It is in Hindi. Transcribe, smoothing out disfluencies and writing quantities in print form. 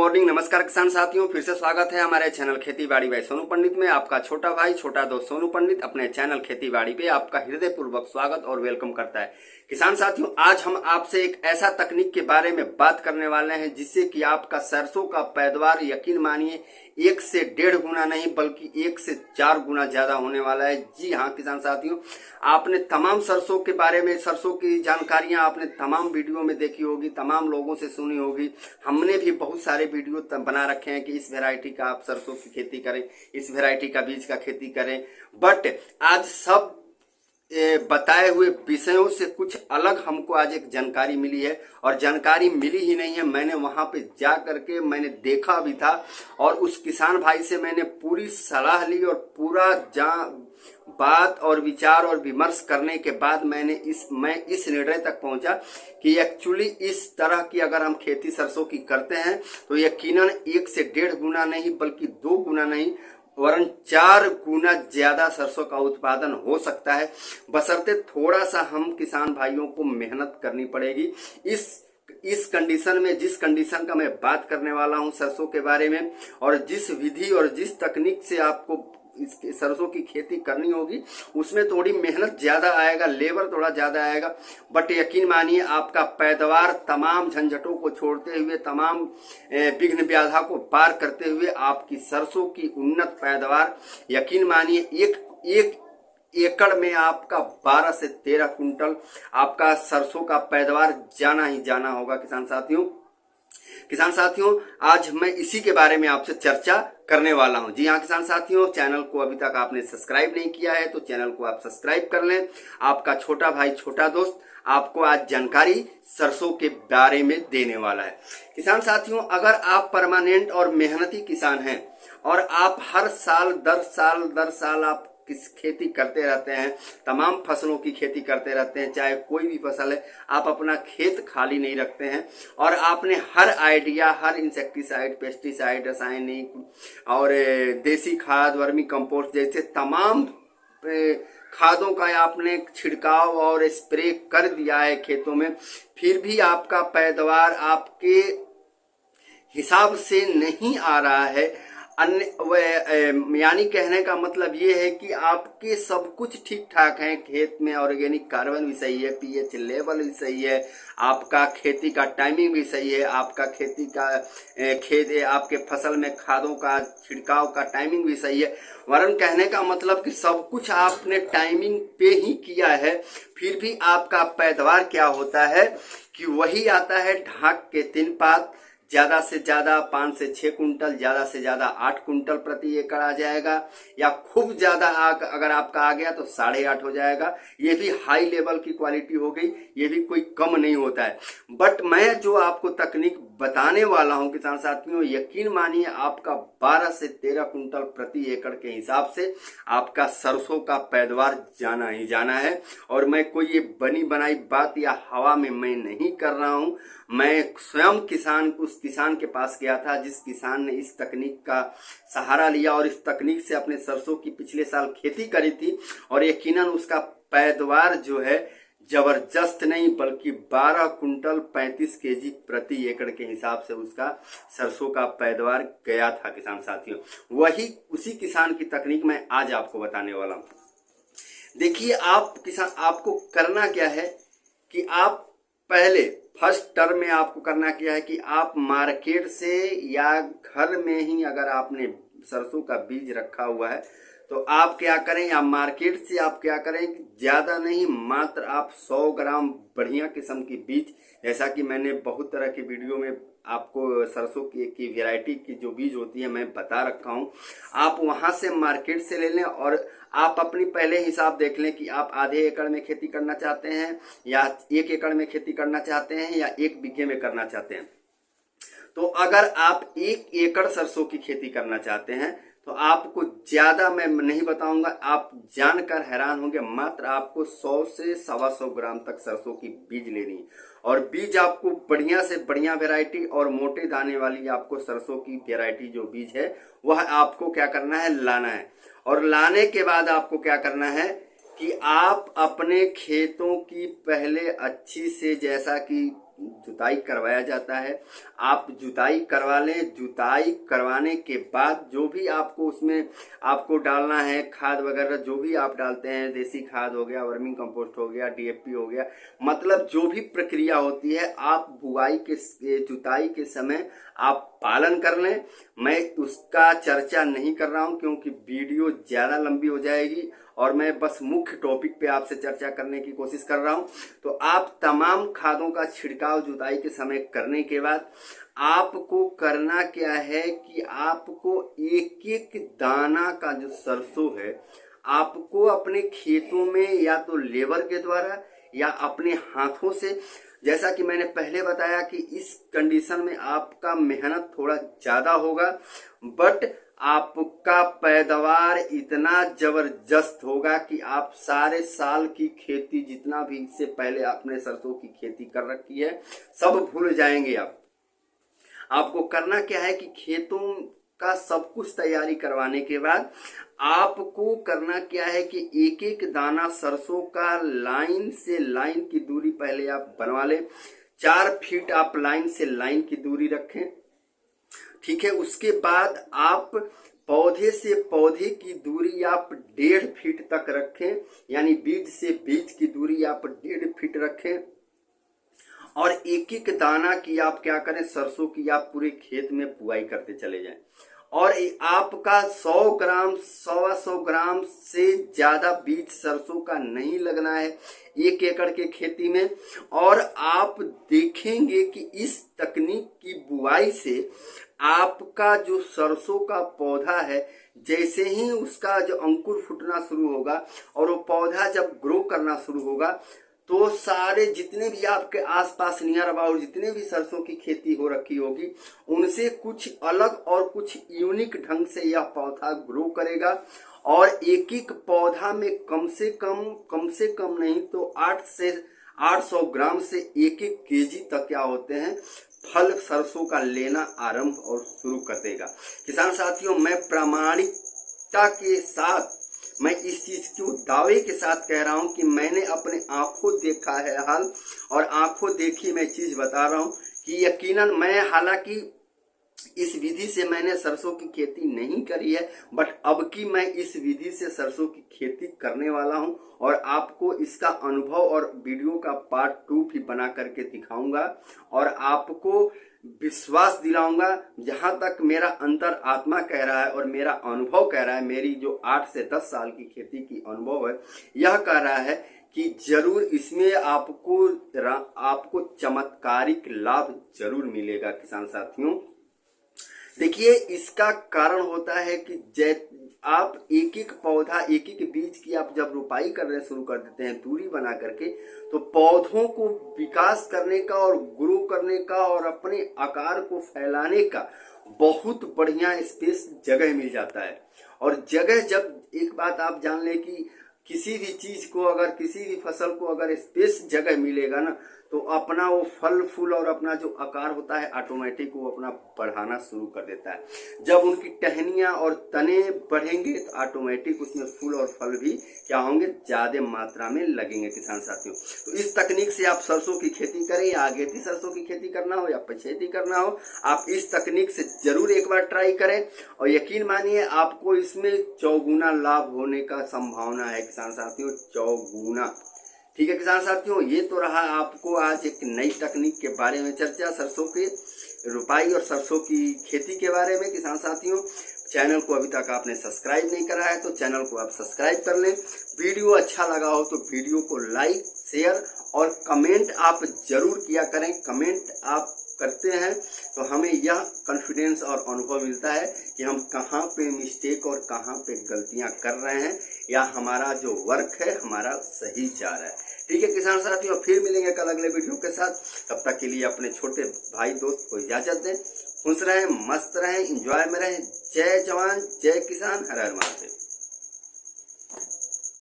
मॉर्निंग। नमस्कार किसान साथियों, फिर से स्वागत है हमारे चैनल खेती बाड़ी बाई सोनू पंडित में। आपका छोटा भाई छोटा दोस्त सोनू पंडित अपने चैनल खेती बाड़ी पे आपका हृदय पूर्वक स्वागत और वेलकम करता है। किसान साथियों, आज हम आपसे एक ऐसा तकनीक के बारे में बात करने वाले हैं जिससे कि आपका सरसों का पैदावार यकीन मानिए 1 से 1.5 गुना नहीं बल्कि 1 से 4 गुना ज्यादा होने वाला है। जी हाँ किसान साथियों, आपने तमाम सरसों के बारे में, सरसों की जानकारियां आपने तमाम वीडियो में देखी होगी, तमाम लोगों से सुनी होगी। हमने भी बहुत सारे वीडियो बना रखे हैं कि इस वैरायटी का आप सरसों की खेती करें, इस वैरायटी का बीज का खेती करें। बट आज सब बताए हुए विषयों से कुछ अलग हमको आज एक जानकारी मिली है, और जानकारी मिली ही नहीं है, मैंने वहां पे जा करके मैंने देखा भी था और उस किसान भाई से मैंने पूरी सलाह ली और पूरा बात और विचार और विमर्श करने के बाद मैं इस निर्णय तक पहुंचा कि एक्चुअली इस तरह की अगर हम खेती सरसों की करते हैं तो यकीनन 1 से 1.5 गुना नहीं बल्कि 2 गुना नहीं वरन 4 गुना ज्यादा सरसों का उत्पादन हो सकता है, बशर्ते थोड़ा सा हम किसान भाइयों को मेहनत करनी पड़ेगी। इस कंडीशन में, जिस कंडीशन का मैं बात करने वाला हूं सरसों के बारे में, और जिस विधि और जिस तकनीक से आपको इसके सरसों की खेती करनी होगी, उसमें थोड़ी मेहनत ज्यादा आएगा, लेबर थोड़ा ज्यादा आएगा, बट यकीन मानिए आपका पैदावार तमाम झंझटों को छोड़ते हुए, तमाम विघ्न बाधा को पार करते हुए आपकी सरसों की उन्नत पैदावार यकीन मानिए एक एकड़ में आपका 12 से 13 कुंटल आपका सरसों का पैदावार जाना ही जाना होगा। किसान साथियों, आज मैं इसी के बारे में आपसे चर्चा करने वाला हूं। जी हाँ किसान साथियों, चैनल को अभी तक आपने सब्सक्राइब नहीं किया है तो चैनल को आप सब्सक्राइब कर लें। आपका छोटा भाई छोटा दोस्त आपको आज जानकारी सरसों के बारे में देने वाला है। किसान साथियों, अगर आप परमानेंट और मेहनती किसान हैं और आप हर साल दर साल आप किस खेती करते रहते हैं, तमाम फसलों की खेती करते रहते हैं, चाहे कोई भी फसल है, आप अपना खेत खाली नहीं रखते हैं और आपने हर आइडिया, हर इंसेक्टिसाइड, पेस्टिसाइड, रासायनिक और देसी खाद, वर्मी कंपोस्ट जैसे तमाम खादों का आपने छिड़काव और स्प्रे कर दिया है खेतों में, फिर भी आपका पैदावार आपके हिसाब से नहीं आ रहा है। यानी कहने का मतलब ये है कि आपके सब कुछ ठीक ठाक है, खेत में ऑर्गेनिक कार्बन भी सही है, पीएच लेवल भी सही है, आपका खेती का टाइमिंग भी सही है, आपका खेती का आपके फसल में खादों का छिड़काव का टाइमिंग भी सही है, वरन कहने का मतलब कि सब कुछ आपने टाइमिंग पे ही किया है, फिर भी आपका पैदावार क्या होता है कि वही आता है ढाक के 3 पात, ज्यादा से ज्यादा 5 से 6 कुंटल, ज्यादा से ज्यादा 8 कुंटल प्रति एकड़ आ जाएगा, या खूब ज्यादा अगर आपका आ गया तो 8.5 हो जाएगा। ये भी हाई लेवल की क्वालिटी हो गई, ये भी कोई कम नहीं होता है। बट मैं जो आपको तकनीक बताने वाला हूं किसान साथियों, यकीन मानिए आपका 12 से 13 कुंटल प्रति एकड़ के हिसाब से आपका सरसों का पैदावार जाना ही जाना है। और मैं कोई ये बनी बनाई बात या हवा में मैं नहीं कर रहा हूं, मैं स्वयं उस किसान के पास गया था जिस किसान ने इस तकनीक का सहारा लिया और इस तकनीक से अपने सरसों की पिछले साल खेती करी थी, और यकीनन उसका पैदावार जो है जबरदस्त नहीं बल्कि 12 कुंटल 35 केजी प्रति एकड़ के हिसाब से उसका सरसों का पैदावार गया था। किसान साथियों, उसी किसान की तकनीक मैं आज आपको बताने वाला हूं। देखिए आपको करना क्या है कि आप पहले फर्स्ट टर्म में आपको करना क्या है कि आप मार्केट से या घर में ही अगर आपने सरसों का बीज रखा हुआ है तो आप क्या करें, या मार्केट से आप क्या करें, ज्यादा नहीं मात्र आप 100 ग्राम बढ़िया किस्म की बीज, जैसा कि मैंने बहुत तरह की वीडियो में आपको सरसों की वैरायटी की जो बीज होती है मैं बता रखा हूं, आप वहां से मार्केट से ले लें और आप अपनी पहले हिसाब देख लें कि आप आधे एकड़ में खेती करना चाहते हैं या 1 एकड़ में खेती करना चाहते हैं या 1 बीघे में करना चाहते हैं। तो अगर आप 1 एकड़ सरसों की खेती करना चाहते हैं तो आपको ज्यादा मैं नहीं बताऊंगा, आप जानकर हैरान होंगे, मात्र आपको 100 से 125 ग्राम तक सरसों की बीज लेनी है, और बीज आपको बढ़िया से बढ़िया वैरायटी और मोटे दाने वाली आपको सरसों की वैरायटी जो बीज है वह आपको क्या करना है, लाना है। और लाने के बाद आपको क्या करना है कि आप अपने खेतों की पहले अच्छी से, जैसा कि जुताई करवाया जाता है। आप जुताई करवा लें। जुताई करवाने के बाद जो भी आपको उसमें आपको डालना है खाद वगैरह, जो भी आप डालते हैं, देसी खाद हो गया, वर्मी कंपोस्ट हो गया, डीएपी हो गया, मतलब जो भी प्रक्रिया होती है आप बुआई के जुताई के समय आप पालन कर लें। मैं उसका चर्चा नहीं कर रहा हूं क्योंकि वीडियो ज्यादा लंबी हो जाएगी और मैं बस मुख्य टॉपिक पे आपसे चर्चा करने की कोशिश कर रहा हूं। तो आप तमाम खादों का छिड़काव जुताई के समय करने के बाद आपको करना क्या है कि आपको एक एक दाना का जो सरसों है आपको अपने खेतों में या तो लेबर के द्वारा या अपने हाथों से, जैसा कि मैंने पहले बताया कि इस कंडीशन में आपका मेहनत थोड़ा ज्यादा होगा बट आपका पैदावार इतना जबरदस्त होगा कि आप सारे साल की खेती जितना भी इससे पहले आपने सरसों की खेती कर रखी है सब भूल जाएंगे आप। आपको करना क्या है कि खेतों का सब कुछ तैयारी करवाने के बाद आपको करना क्या है कि एक एक दाना सरसों का लाइन से लाइन की दूरी पहले आप बनवा लें। 4 फीट आप लाइन से लाइन की दूरी रखें, ठीक है। उसके बाद आप पौधे से पौधे की दूरी आप 1.5 फीट तक रखें, यानी बीज से बीज की दूरी आप 1.5 फीट रखें और एक एक दाना की आप क्या करें, सरसों की आप पूरे खेत में बुआई करते चले जाएं। और आपका 100 ग्राम 100 ग्राम से ज्यादा बीज सरसों का नहीं लगना है 1 एकड़ के खेती में। और आप देखेंगे कि इस तकनीक की बुआई से आपका जो सरसों का पौधा है जैसे ही उसका जो अंकुर फूटना शुरू होगा और वो पौधा जब ग्रो करना शुरू होगा तो सारे जितने भी आपके आसपास नियर अबाउट जितने भी सरसों की खेती हो रखी होगी उनसे कुछ अलग और कुछ यूनिक ढंग से यह पौधा ग्रो करेगा। और एक एक पौधा में कम से कम नहीं तो 8 से 800 ग्राम से 1-1 केजी तक क्या होते हैं फल सरसों का लेना आरंभ और शुरू कर देगा। किसान साथियों, मैं प्रामाणिकता के साथ मैं इस चीज को दावे के साथ कह रहा हूं कि मैंने अपने आंखों देखा है हाल और आंखों देखी मैं चीज बता रहा हूं कि यकीनन मैं, हालांकि इस विधि से मैंने सरसों की खेती नहीं करी है बट अब की मैं इस विधि से सरसों की खेती करने वाला हूं और आपको इसका अनुभव और वीडियो का पार्ट 2 भी बना करके दिखाऊंगा और आपको विश्वास दिलाऊंगा। जहां तक मेरा अंतर आत्मा कह रहा है और मेरा अनुभव कह रहा है, मेरी जो 8 से 10 साल की खेती की अनुभव है यह कह रहा है कि जरूर इसमें आपको चमत्कारिक लाभ जरूर मिलेगा। किसान साथियों देखिए, इसका कारण होता है कि आप एक एक पौधा एक एक बीज की आप जब रोपाई करने शुरू कर देते हैं दूरी बना करके तो पौधों को विकास करने का और ग्रो करने का और अपने आकार को फैलाने का बहुत बढ़िया स्पेस जगह मिल जाता है। और जगह, जब एक बात आप जान लें कि किसी भी चीज को अगर किसी भी फसल को अगर स्पेस जगह मिलेगा ना तो अपना वो फल फूल और अपना जो आकार होता है ऑटोमेटिक वो अपना बढ़ाना शुरू कर देता है। जब उनकी टहनियां और तने बढ़ेंगे तो ऑटोमेटिक उसमें फूल और फल भी क्या होंगे, ज्यादा मात्रा में लगेंगे। किसान साथियों, तो इस तकनीक से आप सरसों की खेती करें या अगेती सरसों की खेती करना हो या पछेती करना हो, आप इस तकनीक से जरूर एक बार ट्राई करें और यकीन मानिए आपको इसमें 4 गुना लाभ होने का संभावना है। किसान साथियों 4 गुना, ठीक है। किसान साथियों, ये तो रहा आपको आज एक नई तकनीक के बारे में चर्चा, सरसों के रुपाई और सरसों की खेती के बारे में। किसान साथियों, चैनल को अभी तक आपने सब्सक्राइब नहीं करा है तो चैनल को आप सब्सक्राइब कर लें। वीडियो अच्छा लगा हो तो वीडियो को लाइक शेयर और कमेंट आप जरूर किया करें। कमेंट आप करते हैं तो हमें यह कॉन्फिडेंस और अनुभव मिलता है कि हम कहाँ पे मिस्टेक और कहाँ पे गलतियां कर रहे हैं या हमारा जो वर्क है हमारा सही जा रहा है। ठीक है किसान साथियों, फिर मिलेंगे कल अगले वीडियो के साथ। तब तक के लिए अपने छोटे भाई दोस्त को इजाजत दें। खुश रहें, मस्त रहें, एंजॉय में रहें। जय जवान जय किसान, हर हर महादेव।